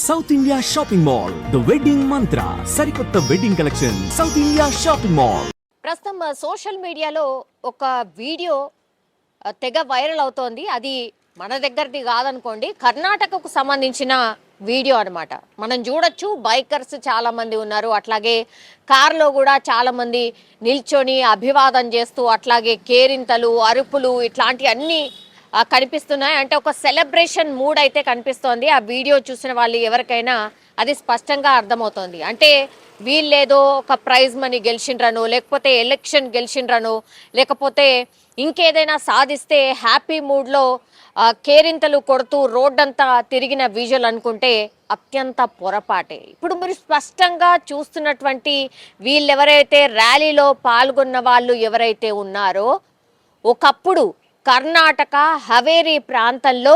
South India shopping mall the wedding మంత్ర సరికొత్త wedding collection south India shopping mall. ప్రస్తుతం social మీడియాలో ఒక video తెగ వైరల్ అవుతోంది. అది మన దగ్గరది కాదనుకోండి, కర్ణాటకకు సంబంధించిన వీడియో అనమాట. మనం చూడొచ్చు, బైకర్స్ చాలా మంది ఉన్నారు, అట్లాగే కార్లో కూడా చాలా మంది నిల్చొని అభివాదం చేస్తూ, అట్లాగే కేరింతలు, అరుపులు ఇట్లాంటి అన్ని కనిపిస్తున్నాయి. అంటే ఒక సెలబ్రేషన్ మూడ్ అయితే కనిపిస్తోంది. ఆ వీడియో చూసిన వాళ్ళు ఎవరికైనా అది స్పష్టంగా అర్థమవుతోంది. అంటే వీళ్ళేదో ఒక ప్రైజ్ మనీ గెలిచిండ్రను, లేకపోతే ఎలక్షన్ గెలిచిండ్రను, లేకపోతే ఇంకేదైనా సాధిస్తే హ్యాపీ మూడ్లో కేరింతలు కొడుతూ రోడ్డంతా తిరిగిన విజువల్ అనుకుంటే అత్యంత పొరపాటే. ఇప్పుడు మీరు స్పష్టంగా చూస్తున్నటువంటి వీళ్ళెవరైతే ర్యాలీలో పాల్గొన్న వాళ్ళు ఎవరైతే ఉన్నారో, ఒకప్పుడు కర్ణాటక హవేరీ ప్రాంతంలో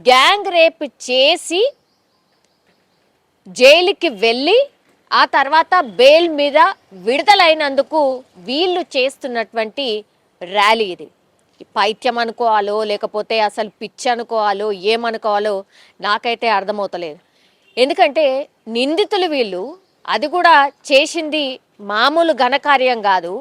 గ్యాంగ్ రేప్ చేసి జైలుకి వెళ్ళి ఆ తర్వాత బెయిల్ మీద విడుదలైనందుకు వీళ్ళు చేస్తున్నటువంటి ర్యాలీ ఇది. పైత్యం అనుకోవాలో లేకపోతే అసలు పిచ్చి అనుకోవాలో ఏమనుకోవాలో నాకైతే అర్థమవుతలేదు. ఎందుకంటే నిందితులు వీళ్ళు, అది కూడా చేసింది మామూలు ఘనకార్యం కాదు.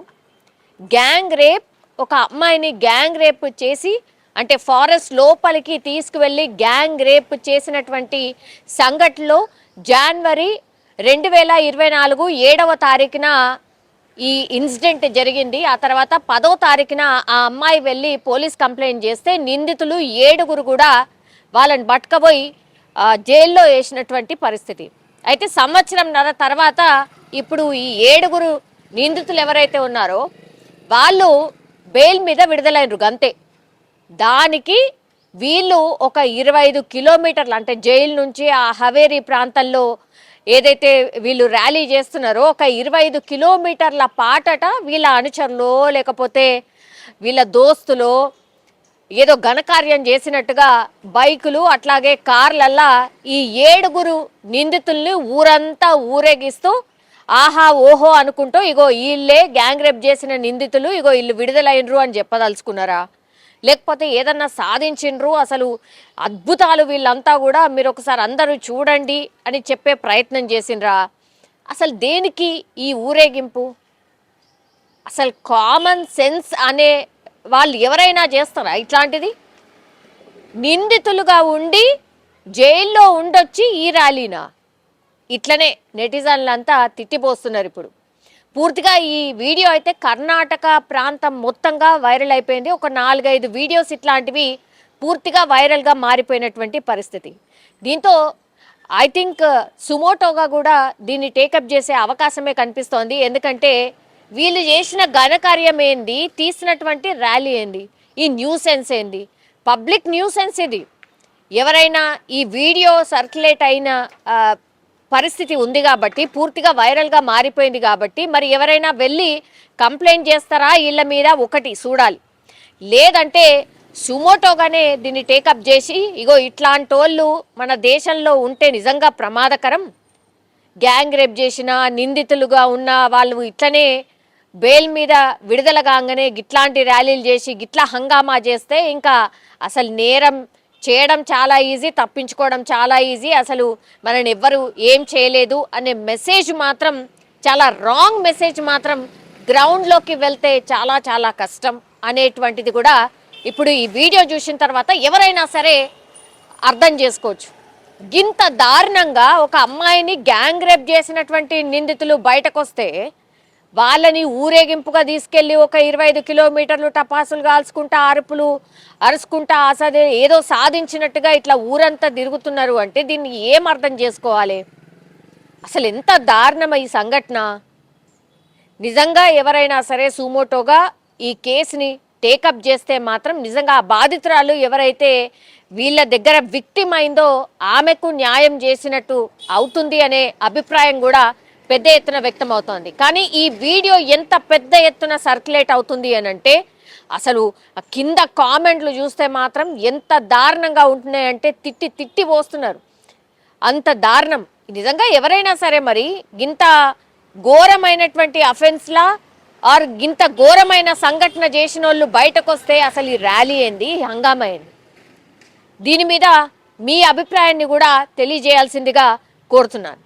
గ్యాంగ్ రేప్, ఒక అమ్మాయిని గ్యాంగ్ రేప్ చేసి, అంటే ఫారెస్ట్ లోపలికి తీసుకువెళ్ళి గ్యాంగ్ రేప్ చేసినటువంటి సంఘటనలో జనవరి 2024 7వ తారీఖున ఈ ఇన్సిడెంట్ జరిగింది. ఆ తర్వాత 10వ తారీఖున ఆ అమ్మాయి వెళ్ళి పోలీస్ కంప్లైంట్ చేస్తే నిందితులు 7 కూడా వాళ్ళని పట్టుకపోయి జైల్లో వేసినటువంటి పరిస్థితి. అయితే సంవత్సరంన్నర తర్వాత ఇప్పుడు ఈ 7 నిందితులు ఎవరైతే ఉన్నారో వాళ్ళు బెయిల్ మీద విడుదలైనరు గంతే. దానికి వీళ్ళు ఒక 25 కిలోమీటర్లు, అంటే జైలు నుంచి ఆ హవేరీ ప్రాంతంలో ఏదైతే వీళ్ళు ర్యాలీ చేస్తున్నారో ఒక 25 కిలోమీటర్ల పాటట వీళ్ళ అనుచరులో లేకపోతే వీళ్ళ దోస్తులో ఏదో ఘనకార్యం చేసినట్టుగా బైకులు అట్లాగే కార్లల్లా ఈ 7 నిందితుల్ని ఊరంతా ఊరేగిస్తూ ఆహా ఓహో అనుకుంటూ ఇగో వీళ్ళే గ్యాంగ్ రేప్ చేసిన నిందితులు, ఇగో వీళ్ళు విడుదలైనరు అని చెప్పదలుచుకున్నారా? లేకపోతే ఏదన్నా సాధించిండ్రు, అసలు అద్భుతాలు వీళ్ళంతా కూడా మీరు ఒకసారి అందరూ చూడండి అని చెప్పే ప్రయత్నం చేసిండ్రా? అసలు దేనికి ఈ ఊరేగింపు? అసలు కామన్ సెన్స్ అనే వాళ్ళు ఎవరైనా చేస్తారా ఇట్లాంటిది? నిందితులుగా ఉండి జైల్లో ఉండొచ్చి ఈ ర్యాలీనా? ఇట్లనే నెటిజన్లంతా తిట్టిపోస్తున్నారు. ఇప్పుడు పూర్తిగా ఈ వీడియో అయితే కర్ణాటక ప్రాంతం మొత్తంగా వైరల్ అయిపోయింది. ఒక 4-5 వీడియోస్ ఇట్లాంటివి పూర్తిగా వైరల్గా మారిపోయినటువంటి పరిస్థితి. దీంతో ఐ థింక్ సుమోటోగా కూడా దీన్ని టేకప్ చేసే అవకాశమే కనిపిస్తోంది. ఎందుకంటే వీళ్ళు చేసిన ఘనకార్యం ఏంది, తీసినటువంటి ర్యాలీ ఏంది, ఈ న్యూసెన్స్ ఏంది, పబ్లిక్ న్యూసెన్స్ ఇది. ఎవరైనా ఈ వీడియో సర్క్యులేట్ అయిన పరిస్థితి ఉంది కాబట్టి, పూర్తిగా వైరల్గా మారిపోయింది కాబట్టి, మరి ఎవరైనా వెళ్ళి కంప్లైంట్ చేస్తారా వీళ్ళ మీద? ఒకటి చూడాలి. లేదంటే సుమోటోగానే దీన్ని టేకప్ చేసి ఇగో ఇట్లాంటి వాళ్ళు మన దేశంలో ఉంటే నిజంగా ప్రమాదకరం, గ్యాంగ్ రేప్ చేసిన నిందితులుగా ఉన్న వాళ్ళు ఇట్లనే బెయిల్ మీద విడుదల కాగానే గిట్లాంటి ర్యాలీలు చేసి గిట్లా హంగామా చేస్తే ఇంకా అసలు నేరం చేయడం చాలా ఈజీ, తప్పించుకోవడం చాలా ఈజీ, అసలు మనని ఎవ్వరు ఏం చేయలేదు అనే మెసేజ్ మాత్రం, చాలా రాంగ్ మెసేజ్ మాత్రం గ్రౌండ్లోకి వెళ్తే చాలా చాలా కష్టం అనేటువంటిది కూడా ఇప్పుడు ఈ వీడియో చూసిన తర్వాత ఎవరైనా సరే అర్థం చేసుకోవచ్చు. గింత దారుణంగా ఒక అమ్మాయిని గ్యాంగ్ రేప్ చేసినటువంటి నిందితులు బయటకు వస్తే వాళ్ళని ఊరేగింపుగా తీసుకెళ్ళి ఒక 25 కిలోమీటర్లు టపాసులు కాల్చుకుంటా అరుపులు అరుచుకుంటా అసలు ఏదో సాధించినట్టుగా ఇట్లా ఊరంతా తిరుగుతున్నారు అంటే దీన్ని ఏం అర్థం చేసుకోవాలి? అసలు ఎంత దారుణం ఈ సంఘటన! నిజంగా ఎవరైనా సరే సుమోటోగా ఈ కేసుని టేకప్ చేస్తే మాత్రం నిజంగా ఆ బాధితురాలు ఎవరైతే వీళ్ళ దగ్గర విక్టిమ్ అయిందో ఆమెకు న్యాయం చేసినట్టు అవుతుంది అనే అభిప్రాయం కూడా పెద్ద ఎత్తున వ్యక్తం అవుతోంది. కానీ ఈ వీడియో ఎంత పెద్ద ఎత్తున సర్క్యులేట్ అవుతుంది అని అంటే అసలు కింద కామెంట్లు చూస్తే మాత్రం ఎంత దారుణంగా ఉంటున్నాయంటే తిట్టి తిట్టి పోస్తున్నారు. అంత దారుణం నిజంగా. ఎవరైనా సరే మరి గింత ఘోరమైనటువంటి అఫెన్స్లా ఆర్ గింత ఘోరమైన సంఘటన చేసిన వాళ్ళు బయటకు వస్తే అసలు ఈ ర్యాలీ ఏంది, హంగామా ఏంది? దీని మీద మీ అభిప్రాయాన్ని కూడా తెలియజేయాల్సిందిగా కోరుతున్నాను.